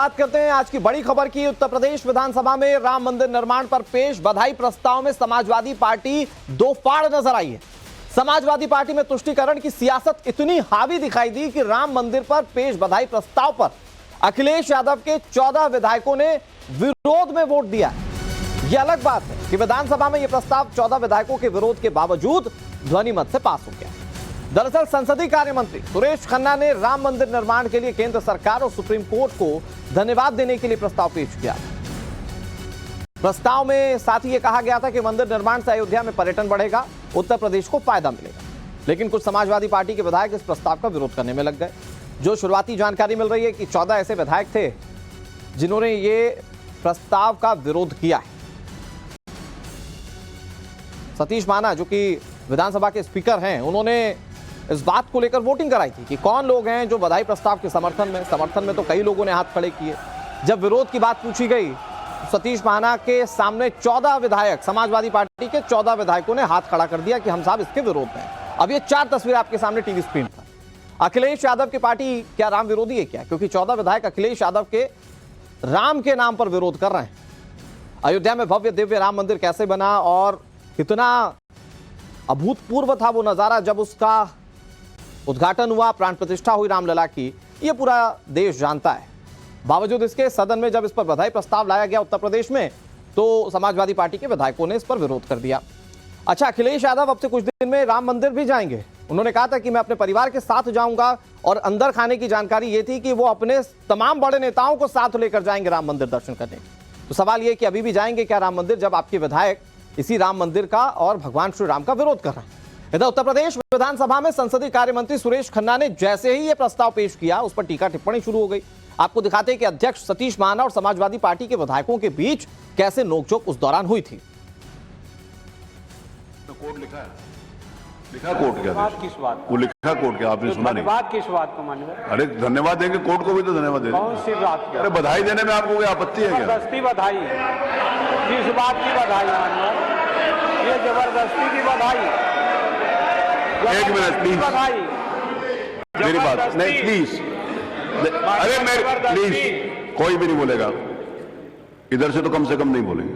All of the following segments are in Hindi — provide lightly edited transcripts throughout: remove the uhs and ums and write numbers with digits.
बात करते हैं आज की बड़ी खबर की। उत्तर प्रदेश विधानसभा में राम मंदिर निर्माण पर पेश बधाई प्रस्ताव में समाजवादी पार्टी दो फाड़ नजर आई है। समाजवादी पार्टी में तुष्टीकरण की सियासत इतनी हावी दिखाई दी कि राम मंदिर पर पेश बधाई प्रस्ताव पर अखिलेश यादव के 14 विधायकों ने विरोध में वोट दिया। यह अलग बात है कि विधानसभा में यह प्रस्ताव 14 विधायकों के विरोध के बावजूद ध्वनि मत से पास हो गया। दरअसल संसदीय कार्य मंत्री सुरेश खन्ना ने राम मंदिर निर्माण के लिए केंद्र सरकार और सुप्रीम कोर्ट को धन्यवाद देने के लिए प्रस्ताव पेश किया। प्रस्ताव में साथ ही यह कहा गया था कि मंदिर निर्माण से अयोध्या में पर्यटन बढ़ेगा, उत्तर प्रदेश को फायदा मिलेगा। लेकिन कुछ समाजवादी पार्टी के विधायक इस प्रस्ताव का विरोध करने में लग गए। जो शुरुआती जानकारी मिल रही है कि 14 ऐसे विधायक थे जिन्होंने ये प्रस्ताव का विरोध किया है। सतीश महाना जो कि विधानसभा के स्पीकर हैं, उन्होंने इस बात को लेकर वोटिंग कराई थी कि कौन लोग हैं जो बधाई प्रस्ताव के समर्थन में तो कई लोगों ने हाथ खड़े किए। जब विरोध की बात पूछी गई, सतीश महाना के सामने 14 विधायक, समाजवादी पार्टी के 14 विधायकों ने हाथ खड़ा कर दिया कि हम साहब इसके विरोध में हैं। अब ये 4 तस्वीरें आपके सामने टीवी स्क्रीन पर। अखिलेश यादव की पार्टी क्या राम विरोधी है क्या? क्योंकि 14 विधायक अखिलेश यादव के राम के नाम पर विरोध कर रहे हैं। अयोध्या में भव्य दिव्य राम मंदिर कैसे बना और कितना अभूतपूर्व था वो नजारा जब उसका उद्घाटन हुआ, प्राण प्रतिष्ठा हुई रामलला की, ये पूरा देश जानता है। बावजूद इसके सदन में जब इस पर बधाई प्रस्ताव लाया गया उत्तर प्रदेश में, तो समाजवादी पार्टी के विधायकों ने इस पर विरोध कर दिया। अच्छा, अखिलेश यादव अब से कुछ दिन में राम मंदिर भी जाएंगे। उन्होंने कहा था कि मैं अपने परिवार के साथ जाऊंगा और अंदर खाने की जानकारी ये थी कि वो अपने तमाम बड़े नेताओं को साथ लेकर जाएंगे राम मंदिर दर्शन करने। तो सवाल ये कि अभी भी जाएंगे क्या राम मंदिर, जब आपके विधायक इसी राम मंदिर का और भगवान श्री राम का विरोध कर रहे हैं। इधर उत्तर प्रदेश विधानसभा में संसदीय कार्य मंत्री सुरेश खन्ना ने जैसे ही यह प्रस्ताव पेश किया, उस पर टीका टिप्पणी शुरू हो गई। आपको दिखाते हैं कि अध्यक्ष सतीश महाना और समाजवादी पार्टी के विधायकों के बीच कैसे नोकझोंक उस दौरान हुई थी। तो कोर्ट लिखा कोर्ट क्या किस बात वो लिखा कोर्ट क्या आपने सुना नहीं? धन्यवाद किस बात को मान्यवर? अरे धन्यवाद देंगे कोर्ट को भी तो धन्यवाद देंगे। कौन सी बात की? अरे बधाई देने में आपको कोई आपत्ति है क्या? जबरदस्ती बधाई, किस बात की बधाई मान्यवर? ये जबरदस्ती की बधाई। एक मिनट प्लीज, मेरी बात नहीं प्लीज। अरे मेरे प्लीज, कोई भी नहीं बोलेगा इधर से, तो कम से कम नहीं बोलेंगे।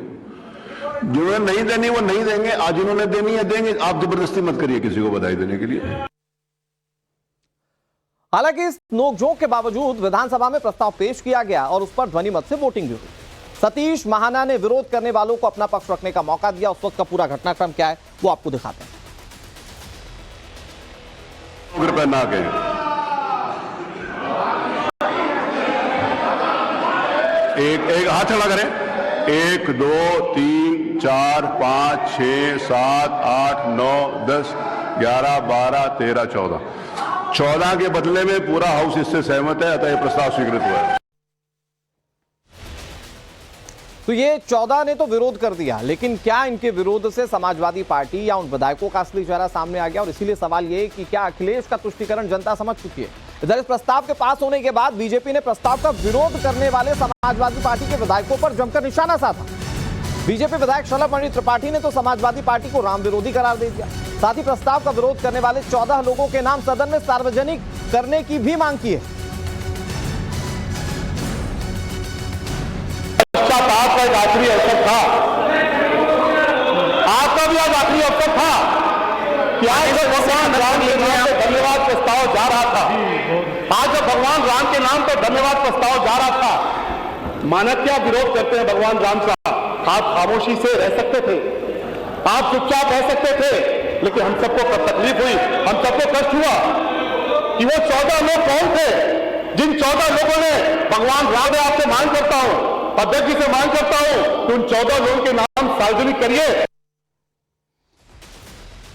जिन्होंने नहीं देनी वो नहीं देंगे, आज उन्होंने देनी है देंगे। आप जबरदस्ती मत करिए किसी को बधाई देने के लिए। हालांकि इस नोकझोंक के बावजूद विधानसभा में प्रस्ताव पेश किया गया और उस पर ध्वनि मत से वोटिंग भी हुई। सतीश महाना ने विरोध करने वालों को अपना पक्ष रखने का मौका दिया। उस वक्त का पूरा घटनाक्रम क्या है वो आपको दिखाते हैं। ना के एक हाथ खड़ा करें। 1 2 3 4 5 6 7 8 9 10 11 12 13 14 14 के बदले में पूरा हाउस इससे सहमत है, अतः यह प्रस्ताव स्वीकृत हुआ है। तो ये 14 ने तो विरोध कर दिया, लेकिन क्या इनके विरोध से समाजवादी पार्टी या उन विधायकों का असली चेहरा सामने आ गया? और इसीलिए सवाल ये कि क्या अखिलेश का तुष्टीकरण जनता समझ चुकी है? इधर इस प्रस्ताव के पास होने के बाद बीजेपी ने प्रस्ताव का विरोध करने वाले समाजवादी पार्टी के विधायकों पर जमकर निशाना साधा। बीजेपी विधायक शलभमणि त्रिपाठी ने तो समाजवादी पार्टी को राम विरोधी करार दे दिया। साथ ही प्रस्ताव का विरोध करने वाले 14 लोगों के नाम सदन में सार्वजनिक करने की भी मांग की है। आपका एक आखिरी अवसर था, आपका भी आज आखिरी अवसर था कि आज जब भगवान राम के नाम पर धन्यवाद प्रस्ताव जा रहा था, आज जब भगवान राम के नाम पर धन्यवाद प्रस्ताव जा रहा था, मानवता विरोध करते हैं भगवान राम का। आप खामोशी से रह सकते थे, आप चुपचाप रह सकते थे, लेकिन हम सबको तकलीफ हुई, हम सबको कष्ट हुआ कि वो 14 लोग कौन थे जिन 14 लोगों ने भगवान राम ने आपसे मांग करता हूं, अध्यक्ष जी से मांग करता हूं कि उन 14 लोगों के नाम सार्वजनिक करिए।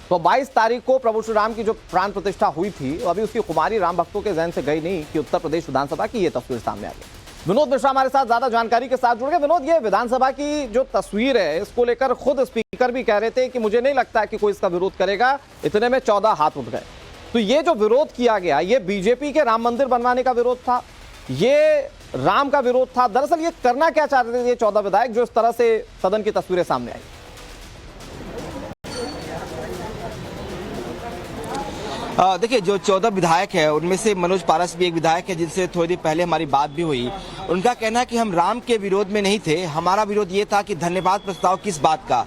तो 22 तारीख को प्रभु श्री राम की जो प्राण प्रतिष्ठा हुई थी, अभी उसकी कुमारी राम भक्तों के जहन से गई नहीं कि उत्तर प्रदेश विधानसभा की यह तस्वीर सामने आ गई। विनोद मिश्रा हमारे साथ ज्यादा जानकारी के साथ जुड़ गए। विनोद, ये विधानसभा की जो तस्वीर है, इसको लेकर खुद स्पीकर भी कह रहे थे कि मुझे नहीं लगता कि कोई इसका विरोध करेगा। इतने में 14 हाथ उठ गए। तो ये जो विरोध किया गया, ये बीजेपी के राम मंदिर बनवाने का विरोध था, ये राम का विरोध था। दरअसल ये करना क्या चाहते थे ये 14 विधायक जो इस तरह से सदन की तस्वीरें सामने आई? देखिए, जो 14 विधायक है उनमें से मनोज पारस भी एक विधायक है जिनसे थोड़ी देर पहले हमारी बात भी हुई। उनका कहना है कि हम राम के विरोध में नहीं थे, हमारा विरोध ये था कि धन्यवाद प्रस्ताव किस बात का,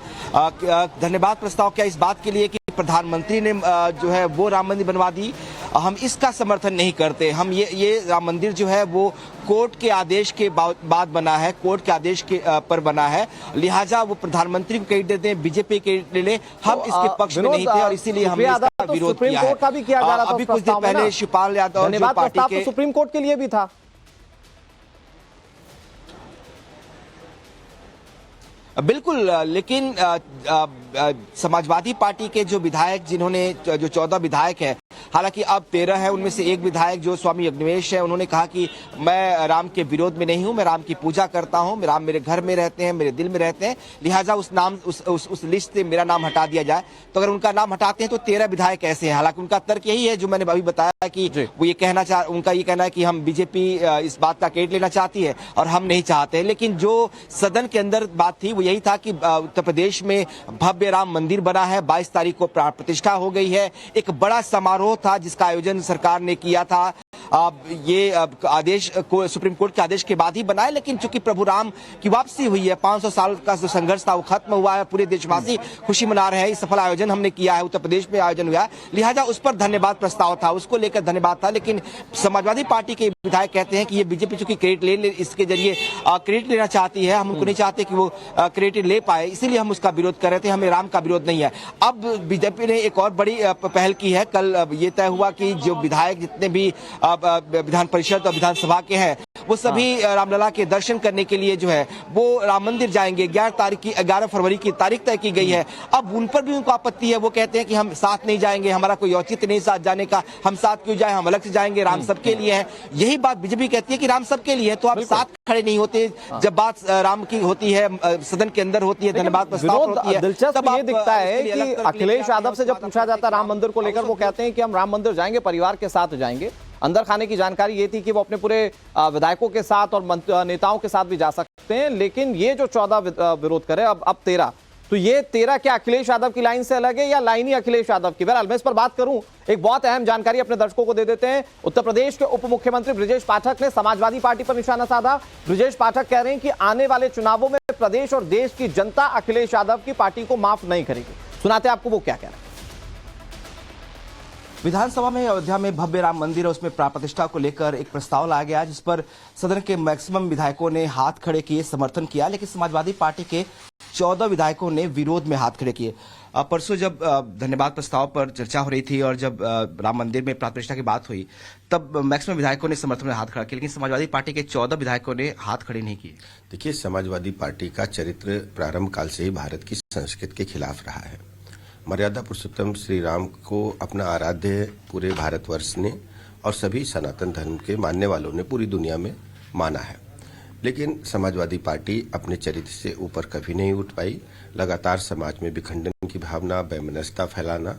धन्यवाद प्रस्ताव क्या इस बात के लिए कि प्रधानमंत्री ने जो है वो राम मंदिर बनवा दी, हम इसका समर्थन नहीं करते। हम ये राम मंदिर जो है वो कोर्ट के आदेश के बाद बना है, कोर्ट के आदेश के पर बना है, लिहाजा वो प्रधानमंत्री को क्रेडिट देते हैं, बीजेपी क्रेडिट ले ले, हम इसके पक्ष में नहीं थे और इसीलिए हमने इसका विरोध किया है। अभी कुछ देर पहले शिवपाल यादव जो पार्टी के सुप्रीम कोर्ट के लिए भी था। बिल्कुल, लेकिन समाजवादी पार्टी के जो विधायक जिन्होंने जो 14 विधायक है, हालांकि अब 13 है, उनमें से एक विधायक जो स्वामी अग्निवेश है, उन्होंने कहा कि मैं राम के विरोध में नहीं हूं, मैं राम की पूजा करता हूं, राम मेरे घर में रहते हैं, मेरे दिल में रहते हैं, लिहाजा उस लिस्ट से मेरा नाम हटा दिया जाए। तो अगर उनका नाम हटाते हैं तो 13 विधायक ऐसे हैं। हालांकि उनका तर्क यही है जो मैंने अभी बताया कि वो ये उनका ये कहना है कि हम बीजेपी इस बात का क्रेडिट लेना चाहती है और हम नहीं चाहते। लेकिन जो सदन के अंदर बात थी वो यही था कि उत्तर प्रदेश में भव्य राम मंदिर बना है, 22 तारीख को प्राण प्रतिष्ठा हो गई है, एक बड़ा समारोह था जिसका आयोजन सरकार ने किया था। ये आदेश को सुप्रीम कोर्ट के आदेश के बाद ही बनाए, लेकिन चूंकि प्रभु राम की वापसी हुई है, 500 साल का जो संघर्ष था वो खत्म हुआ है, पूरे देशवासी खुशी मना रहे हैं, इस सफल आयोजन हमने किया है, उत्तर प्रदेश में आयोजन हुआ है, लिहाजा उस पर धन्यवाद प्रस्ताव था, उसको लेकर धन्यवाद था। लेकिन समाजवादी पार्टी के विधायक कहते हैं कि ये बीजेपी चूंकि क्रेडिट इसके जरिए क्रेडिट लेना चाहती है, हम उनको नहीं चाहते कि वो क्रेडिट ले पाए, इसीलिए हम उसका विरोध कर रहे थे, हमें राम का विरोध नहीं है। अब बीजेपी ने एक और बड़ी पहल की है। कल ये तय हुआ कि जो विधायक जितने भी विधान परिषद और विधानसभा के हैं वो सभी रामलला के दर्शन करने के लिए जो है वो राम मंदिर जाएंगे। 11 फरवरी की तारीख तय की गई है। अब उन पर भी उनको आपत्ति है, वो कहते हैं कि हम साथ नहीं जाएंगे, हमारा कोई औचित्य नहीं साथ जाने का, हम साथ क्यों जाए, हम अलग से जाएंगे, राम सबके लिए है। यही बात बीजेपी कहती है कि राम सबके लिए है, तो आप साथ खड़े नहीं होते। जब बात राम की होती है, सदन के अंदर होती है, धन्यवाद प्रस्ताव होती है, दिलचस्प ये दिखता है कि अखिलेश यादव से जब पूछा जाता है राम मंदिर को लेकर, वो कहते हैं कि हम राम मंदिर जाएंगे, परिवार के साथ जाएंगे। अंदर खाने की जानकारी ये थी कि वो अपने पूरे विधायकों के साथ और नेताओं के साथ भी जा सकते हैं, लेकिन ये जो 14 विरोध करे, अब 13, तो ये 13 क्या अखिलेश यादव की लाइन से अलग है या लाइन ही अखिलेश यादव की? बहरहाल मैं इस पर बात करूं, एक बहुत अहम जानकारी अपने दर्शकों को दे देते हैं। उत्तर प्रदेश के उप मुख्यमंत्री ब्रजेश पाठक ने समाजवादी पार्टी पर निशाना साधा। ब्रजेश पाठक कह रहे हैं कि आने वाले चुनावों में प्रदेश और देश की जनता अखिलेश यादव की पार्टी को माफ नहीं करेगी। सुनाते आपको वो क्या कह रहे हैं। विधानसभा में अयोध्या में भव्य राम मंदिर और उसमें प्राण प्रतिष्ठा को लेकर एक प्रस्ताव लाया गया जिस पर सदन के मैक्सिमम विधायकों ने हाथ खड़े किए, समर्थन किया, लेकिन समाजवादी पार्टी के 14 विधायकों ने विरोध में हाथ खड़े किए। परसों जब धन्यवाद प्रस्ताव पर चर्चा हो रही थी और जब राम मंदिर में प्राण प्रतिष्ठा की बात हुई, तब मैक्सिमम विधायकों ने समर्थन में हाथ खड़ा किया, लेकिन समाजवादी पार्टी के 14 विधायकों ने हाथ खड़े नहीं किए। देखिए, समाजवादी पार्टी का चरित्र प्रारंभ काल से ही भारत की संस्कृति के खिलाफ रहा है। मर्यादा पुरुषोत्तम श्री राम को अपना आराध्य पूरे भारतवर्ष ने और सभी सनातन धर्म के मानने वालों ने पूरी दुनिया में माना है, लेकिन समाजवादी पार्टी अपने चरित्र से ऊपर कभी नहीं उठ पाई। लगातार समाज में विखंडन की भावना, वैमनस्यता फैलाना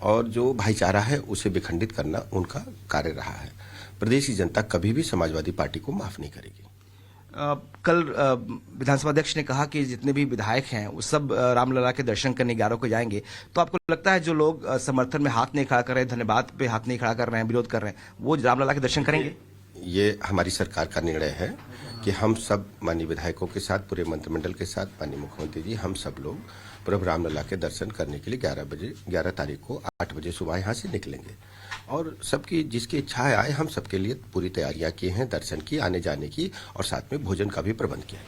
और जो भाईचारा है उसे विखंडित करना उनका कार्य रहा है। प्रदेश की जनता कभी भी समाजवादी पार्टी को माफ नहीं करेगी। कल विधानसभा अध्यक्ष ने कहा कि जितने भी विधायक हैं वो सब रामलला के दर्शन करने 11 को जाएंगे, तो आपको लगता है जो लोग समर्थन में हाथ नहीं खड़ा कर रहे हैं, धन्यवाद पे हाथ नहीं खड़ा कर रहे हैं, विरोध कर रहे हैं, वो रामलला के दर्शन करेंगे? ये हमारी सरकार का निर्णय है कि हम सब माननीय विधायकों के साथ, पूरे मंत्रिमंडल के साथ, माननीय मुख्यमंत्री जी, हम सब लोग प्रभु रामलला के दर्शन करने के लिए 11 तारीख को 8 बजे सुबह यहाँ से निकलेंगे और सबकी जिसकी इच्छा आए, हम सबके लिए पूरी तैयारियां की हैं, दर्शन की, आने जाने की, और साथ में भोजन का भी प्रबंध किया है।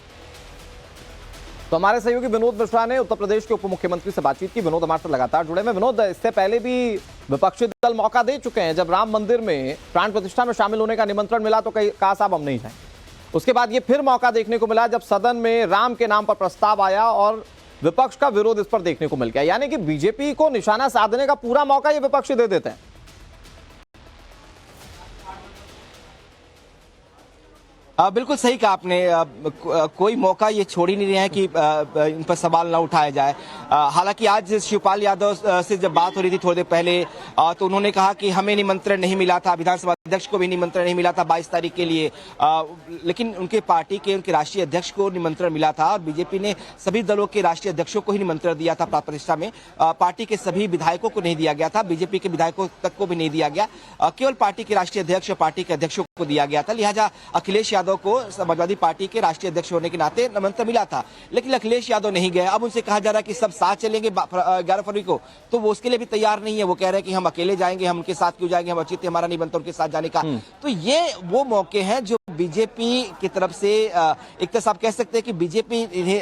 तो हमारे सहयोगी विनोद मिश्रा ने उत्तर प्रदेश के उप मुख्यमंत्री से बातचीत की। विनोद हमारे साथ लगातार जुड़े हैं। विनोद, इससे पहले भी विपक्षी दल मौका दे चुके हैं, जब राम मंदिर में प्राण प्रतिष्ठा में शामिल होने का निमंत्रण मिला तो कहा साहब हम नहीं जाएंगे। उसके बाद ये फिर मौका देखने को मिला जब सदन में राम के नाम पर प्रस्ताव आया और विपक्ष का विरोध इस पर देखने को मिल गया। यानी कि बीजेपी को निशाना साधने का पूरा मौका ये विपक्षी दे देते हैं। बिल्कुल सही कहा आपने, कोई मौका ये छोड़ ही नहीं रहे हैं कि इन पर सवाल ना उठाया जाए। हालांकि आज शिवपाल यादव से जब बात हो रही थी थोड़ी देर पहले, तो उन्होंने कहा कि हमें निमंत्रण नहीं मिला था, विधानसभा अध्यक्ष को भी निमंत्रण नहीं मिला था 22 तारीख के लिए, लेकिन उनके पार्टी के उनके राष्ट्रीय अध्यक्ष को निमंत्रण मिला था और बीजेपी ने सभी दलों के राष्ट्रीय अध्यक्षों को ही निमंत्रण दिया था प्राण प्रतिष्ठा में। पार्टी के सभी विधायकों को नहीं दिया गया था, बीजेपी के विधायकों तक को भी नहीं दिया गया, केवल पार्टी के राष्ट्रीय अध्यक्ष और पार्टी के अध्यक्षों को दिया गया था। लिहाजा अखिलेश यादव को समाजवादी पार्टी के राष्ट्रीय अध्यक्ष होने के नाते निमंत्रण मिला था, लेकिन अखिलेश यादव नहीं गए। अब उनसे कहा जा रहा है कि सब साथ चलेंगे 11 फरवरी को, तो वो उसके लिए भी तैयार नहीं है। वो कह रहे हैं कि हम अकेले जाएंगे, हम उनके साथ क्यों जाएंगे, हम उचित हमारा नहीं बनता उनके साथ जाने का। तो ये वो मौके हैं जो बीजेपी की तरफ से एक तरह से आप कह सकते हैं कि बीजेपी इन्हें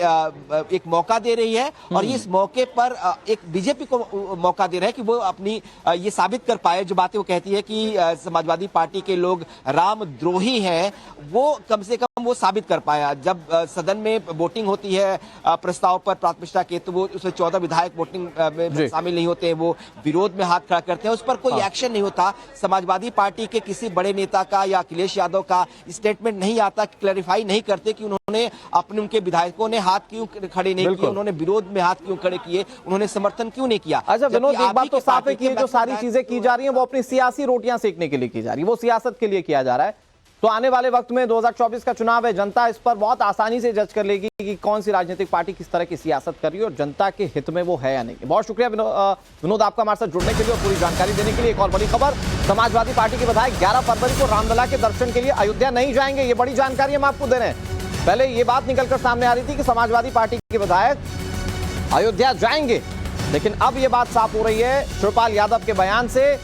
एक मौका दे रही है और इस मौके पर एक बीजेपी को मौका दे रहा है कि वो अपनी ये साबित कर पाए जो बातें वो कहती है कि समाजवादी पार्टी के लोग रामद्रोही हैं, वो कम से कम वो साबित कर पाया। जब सदन में वोटिंग होती है प्रस्ताव पर प्राथमिकता के, तो वो उसमें 14 विधायक वोटिंग में शामिल नहीं होते हैं, वो विरोध में हाथ खड़ा करते हैं, उस पर कोई एक्शन नहीं होता। समाजवादी पार्टी के किसी बड़े नेता का या अखिलेश यादव का स्टेटमेंट नहीं आता, क्लैरिफाई नहीं करते कि उन्होंने अपने उनके विधायकों ने हाथ क्यों खड़े नहीं किए, उन्होंने विरोध में हाथ क्यों खड़े किए, उन्होंने समर्थन क्यों नहीं किया। अच्छा विनोद, एक बात तो साफ है कि जो सारी चीजें की जा रही हैं वो अपनी सियासी रोटियां सेकने के लिए की जा रही है, वो सियासत के लिए किया जा रहा है। तो आने वाले वक्त में 2024 का चुनाव है, जनता इस पर बहुत आसानी से जज कर लेगी कि कौन सी राजनीतिक पार्टी किस तरह की सियासत कर रही है और जनता के हित में वो है या नहीं। बहुत शुक्रिया विनोद आपका हमारे साथ जुड़ने के लिए और पूरी जानकारी देने के लिए। एक और बड़ी खबर, समाजवादी पार्टी के विधायक 11 फरवरी को रामलला के दर्शन के लिए अयोध्या नहीं जाएंगे, ये बड़ी जानकारी हम आपको दे रहे हैं। पहले ये बात निकलकर सामने आ रही थी कि समाजवादी पार्टी के विधायक अयोध्या जाएंगे, लेकिन अब ये बात साफ हो रही है शिवपाल यादव के बयान से,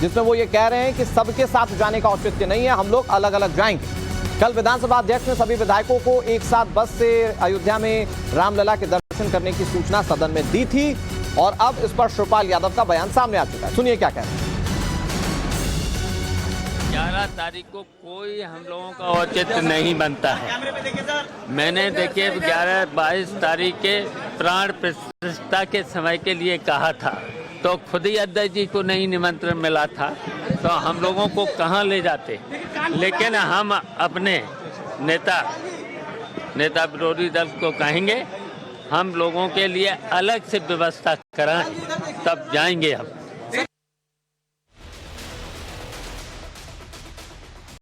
जिसमें वो ये कह रहे हैं कि सबके साथ जाने का औचित्य नहीं है, हम लोग अलग अलग जाएंगे। कल विधानसभा अध्यक्ष ने सभी विधायकों को एक साथ बस से अयोध्या में रामलला के दर्शन करने की सूचना सदन में दी थी और अब इस पर शिवपाल यादव का बयान सामने आ चुका है। सुनिए क्या कह रहे हैं। 11 तारीख को कोई हम लोगों का औचित्य नहीं बनता है। मैंने देखिए 11-22 तारीख के प्राण प्रतिष्ठा के समय के लिए कहा था, तो खुद ही अध्यक्ष जी को नहीं निमंत्रण मिला था, तो हम लोगों को कहाँ ले जाते। लेकिन हम अपने नेता विरोधी दल को कहेंगे हम लोगों के लिए अलग से व्यवस्था कराएं, तब जाएंगे हम।